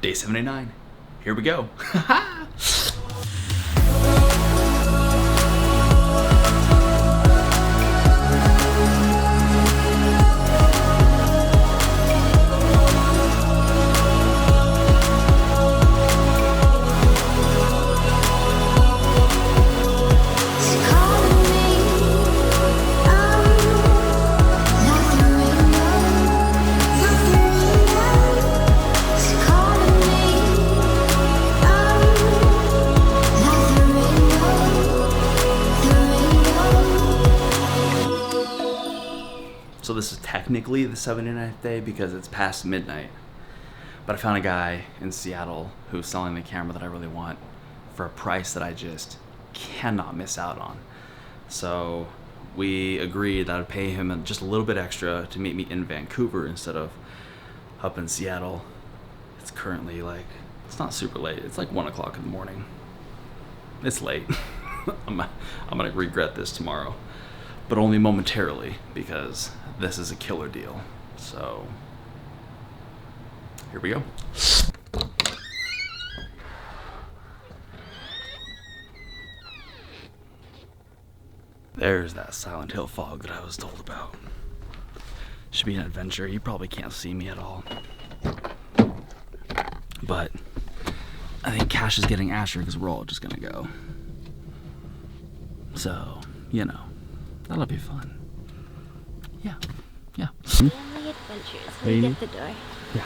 Day 79. Here we go. So this is technically the 79th day because it's past midnight. But I found a guy in Seattle who's selling the camera that I really want for a price that I just cannot miss out on. So we agreed that I'd pay him just a little bit extra to meet me in Vancouver instead of up in Seattle. It's currently like, it's not super late. It's like 1 o'clock in the morning. It's late. I'm gonna regret this tomorrow, but only momentarily because this is a killer deal. So here we go. There's that Silent Hill fog that I was told about. Should be an adventure. You probably can't see me at all, but I think Cash is getting Asher because we're all just gonna go. So, you know, that'll be fun. Yeah. Family adventures. Let me get the door. Yeah.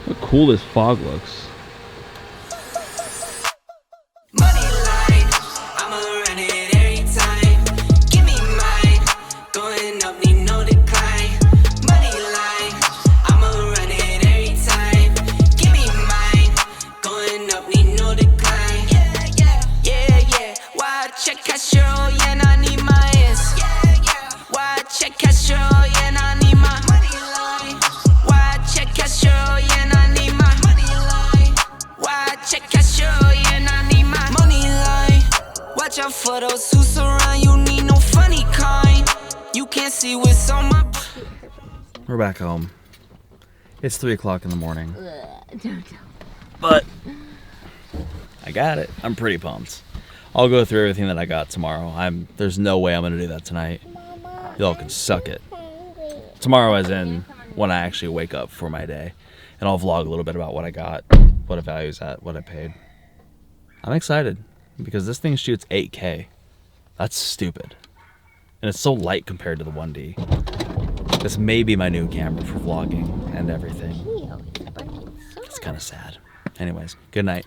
Look how cool this fog looks. For those who surround you, need no funny kind. You can't see what's on my. We're back home. It's 3 o'clock in the morning. Don't. But I got it. I'm pretty pumped. I'll go through everything that I got tomorrow. There's no way I'm gonna do that tonight. Y'all can suck it. Tomorrow as in when I actually wake up for my day. And I'll vlog a little bit about what I got, what it values at, what I paid. I'm excited because this thing shoots 8K. That's stupid. And it's so light compared to the 1D. This may be my new camera for vlogging and everything. It's kind of sad. Anyways, good night.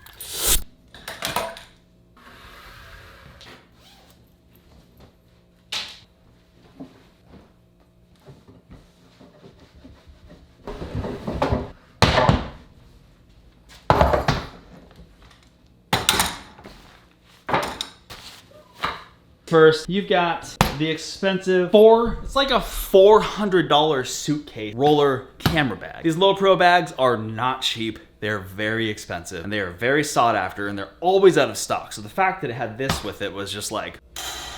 First, you've got the expensive it's like a $400 suitcase roller camera bag. These low pro bags are not cheap. They're very expensive and they are very sought after and they're always out of stock. So the fact that it had this with it was just like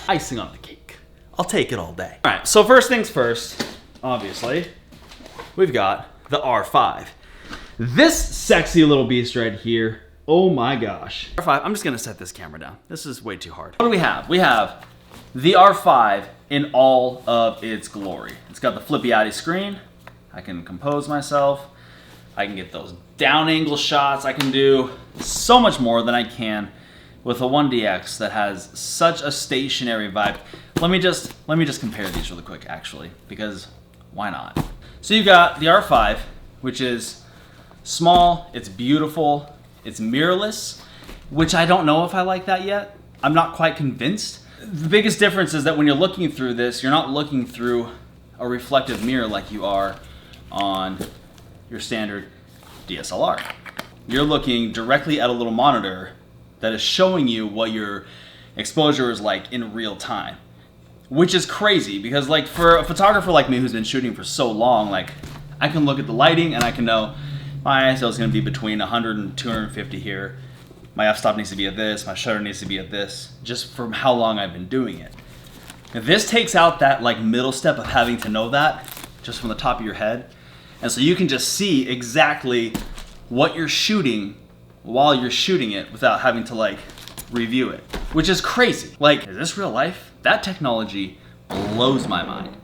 icing on the cake. I'll take it all day. All right, so first things first, obviously, we've got the R5. This sexy little beast right here, oh my gosh. R5, I'm just gonna set this camera down. This is way too hard. What do we have? We have the R5 in all of its glory. It's got the flippy-outy screen. I can compose myself. I can get those down angle shots. I can do so much more than I can with a 1DX that has such a stationary vibe. Let me just compare these really quick actually, because why not? So you've got the R5, which is small, it's beautiful, it's mirrorless, which I don't know if I like that yet. I'm not quite convinced. The biggest difference is that when you're looking through this, you're not looking through a reflective mirror like you are on your standard DSLR. You're looking directly at a little monitor that is showing you what your exposure is like in real time, which is crazy because like for a photographer like me who's been shooting for so long, like I can look at the lighting and I can know my ISO is going to be between 100 and 250 here. my f-stop needs to be at this, my shutter needs to be at this, just from how long I've been doing it. Now, this takes out that like middle step of having to know that just from the top of your head. And so you can just see exactly what you're shooting while you're shooting it without having to like review it, which is crazy. Like, is this real life? That technology blows my mind.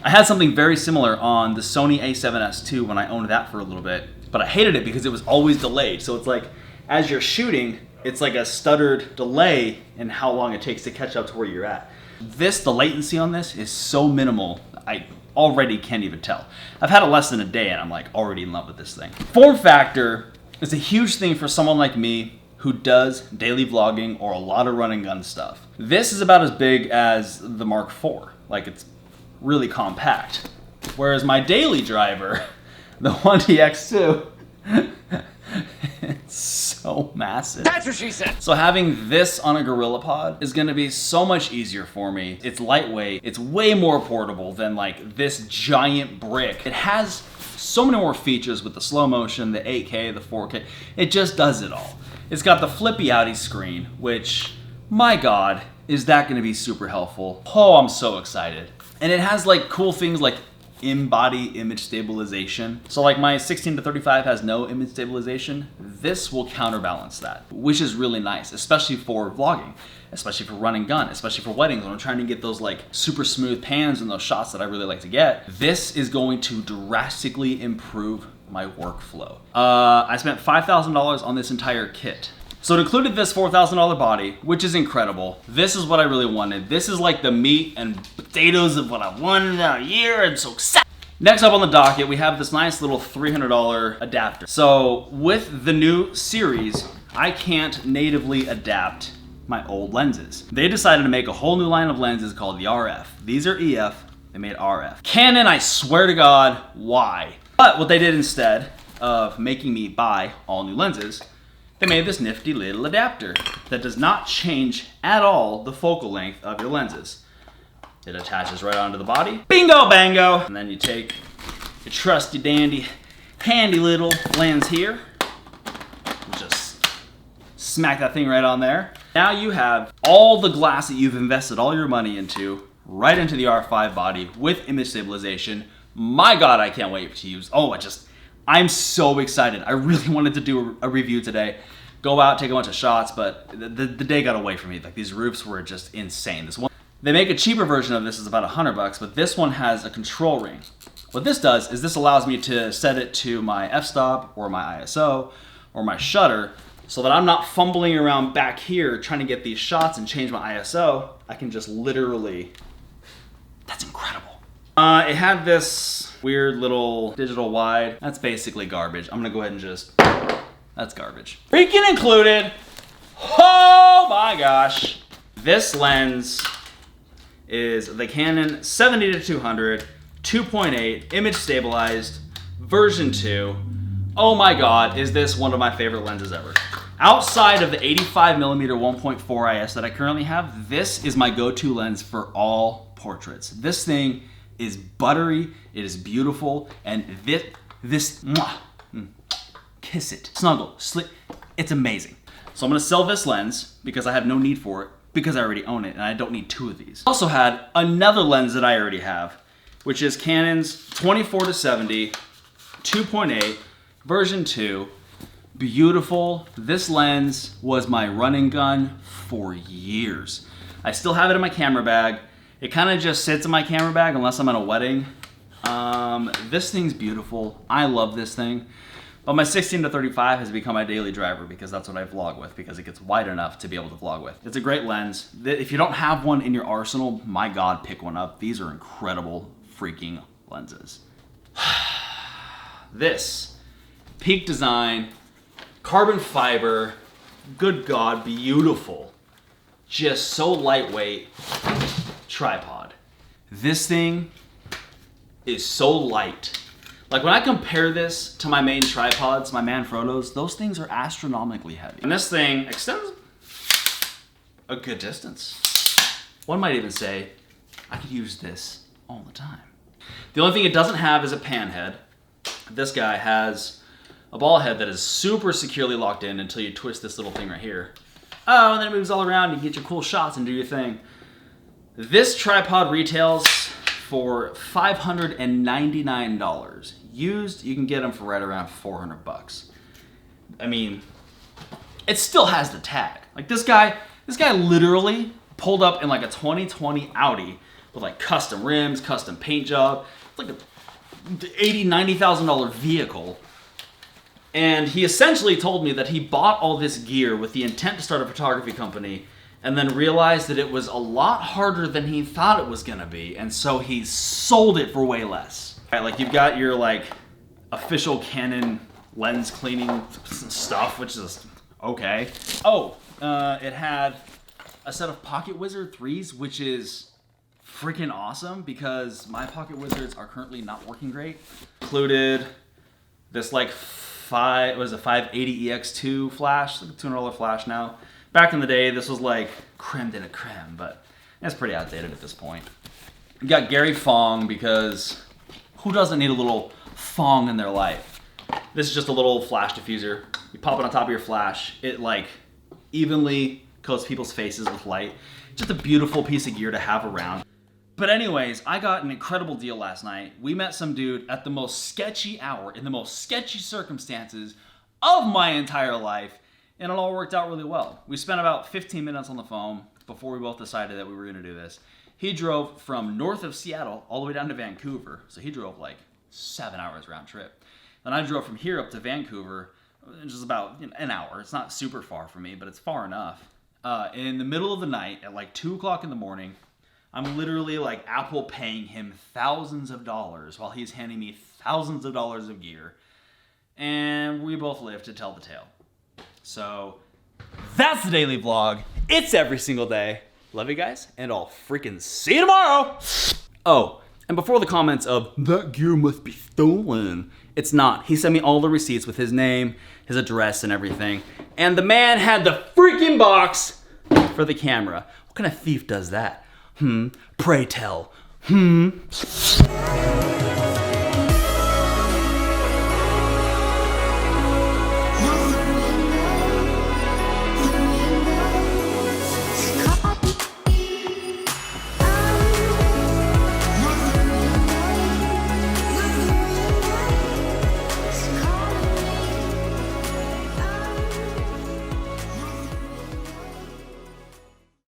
I had something very similar on the Sony a7S II when I owned that for a little bit, but I hated it because it was always delayed. So it's like, as you're shooting, it's like a stuttered delay in how long it takes to catch up to where you're at. The latency on this is so minimal, I already can't even tell. I've had it less than a day and I'm like already in love with this thing. Form factor is a huge thing for someone like me who does daily vlogging or a lot of run and gun stuff. This is about as big as the Mark IV. Like, it's really compact. Whereas my daily driver, the 1DX2, it's so massive. That's what she said. So having this on a GorillaPod is gonna be so much easier for me. It's lightweight, it's way more portable than like this giant brick. It has so many more features with the slow motion, the 8K, the 4K. It just does it all. It's got the flippy outy screen, which, my God, is that gonna be super helpful. Oh, I'm so excited. And it has like cool things like in-body image stabilization. So like my 16-35 has no image stabilization. This will counterbalance that, which is really nice, especially for vlogging, especially for run and gun, especially for weddings when I'm trying to get those like super smooth pans and those shots that I really like to get. This is going to drastically improve my workflow. I spent $5,000 on this entire kit. So it included this $4,000 body, which is incredible. This is what I really wanted. This is like the meat and potatoes of what I wanted all year, and so excited. Next up on the docket, we have this nice little $300 adapter. So with the new series, I can't natively adapt my old lenses. They decided to make a whole new line of lenses called the RF. These are EF, they made RF. Canon, I swear to God, why? But what they did instead of making me buy all new lenses, they made this nifty little adapter that does not change at all the focal length of your lenses. It attaches right onto the body. Bingo bango! And then you take your trusty dandy, handy little lens here. Just smack that thing right on there. Now you have all the glass that you've invested all your money into right into the R5 body with image stabilization. My God, I can't wait to use. I'm so excited. I really wanted to do a review today. Go out, take a bunch of shots, but the day got away from me. Like, these roofs were just insane. This one, they make a cheaper version of this, is about $100, but this one has a control ring. What this does is this allows me to set it to my f-stop or my ISO or my shutter so that I'm not fumbling around back here trying to get these shots and change my ISO. I can just literally, that's incredible. It had this weird little digital wide. That's basically garbage. I'm gonna go ahead and just, that's garbage. Freaking included, oh my gosh. This lens is the Canon 70-200, 2.8, image stabilized, version 2. Oh my God, is this one of my favorite lenses ever. Outside of the 85mm 1.4 IS that I currently have, this is my go-to lens for all portraits. This thing is buttery, it is beautiful, and this kiss it, snuggle, sleep, it's amazing. So I'm gonna sell this lens because I have no need for it, because I already own it and I don't need two of these. I also had another lens that I already have, which is Canon's 24-70, 2.8, version 2. Beautiful. This lens was my run and gun for years. I still have it in my camera bag. It kind of just sits in my camera bag unless I'm at a wedding. This thing's beautiful. I love this thing. But my 16-35 has become my daily driver because that's what I vlog with, because it gets wide enough to be able to vlog with. It's a great lens. If you don't have one in your arsenal, my God, pick one up. These are incredible freaking lenses. This, Peak Design, carbon fiber, good God, beautiful. Just so lightweight. Tripod. This thing is so light. Like, when I compare this to my main tripods, my Manfrottos, those things are astronomically heavy. And this thing extends a good distance. One might even say, I could use this all the time. The only thing it doesn't have is a pan head. This guy has a ball head that is super securely locked in until you twist this little thing right here. Oh, and then it moves all around, you get your cool shots and do your thing. This tripod retails for $599. Used, you can get them for right around 400 bucks. I mean, it still has the tag. Like this guy literally pulled up in like a 2020 Audi with like custom rims, custom paint job. It's like a $80,000, $90,000 vehicle. And he essentially told me that he bought all this gear with the intent to start a photography company and then realized that it was a lot harder than he thought it was gonna be, and so he sold it for way less. Right, like you've got your like official Canon lens cleaning stuff, which is okay. Oh, it had a set of Pocket Wizard 3s, which is freaking awesome because my Pocket Wizards are currently not working great. Included this like 580 EX2 flash, like a $200 flash now. Back in the day, this was like creme de la creme, but it's pretty outdated at this point. We got Gary Fong because who doesn't need a little Fong in their life? This is just a little flash diffuser. You pop it on top of your flash. It like evenly coats people's faces with light. Just a beautiful piece of gear to have around. But anyways, I got an incredible deal last night. We met some dude at the most sketchy hour, in the most sketchy circumstances of my entire life, and it all worked out really well. We spent about 15 minutes on the phone before we both decided that we were gonna do this. He drove from north of Seattle all the way down to Vancouver, so he drove like 7 hours round trip. Then I drove from here up to Vancouver, which is about an hour. It's not super far from me, but it's far enough. In the middle of the night, at like 2 o'clock in the morning, I'm literally like Apple paying him thousands of dollars while he's handing me thousands of dollars of gear. And we both live to tell the tale. So that's the daily vlog. It's every single day. Love you guys, and I'll freaking see you tomorrow. Oh, and before the comments of, that gear must be stolen, it's not. He sent me all the receipts with his name, his address, and everything. And the man had the freaking box for the camera. What kind of thief does that? Pray tell.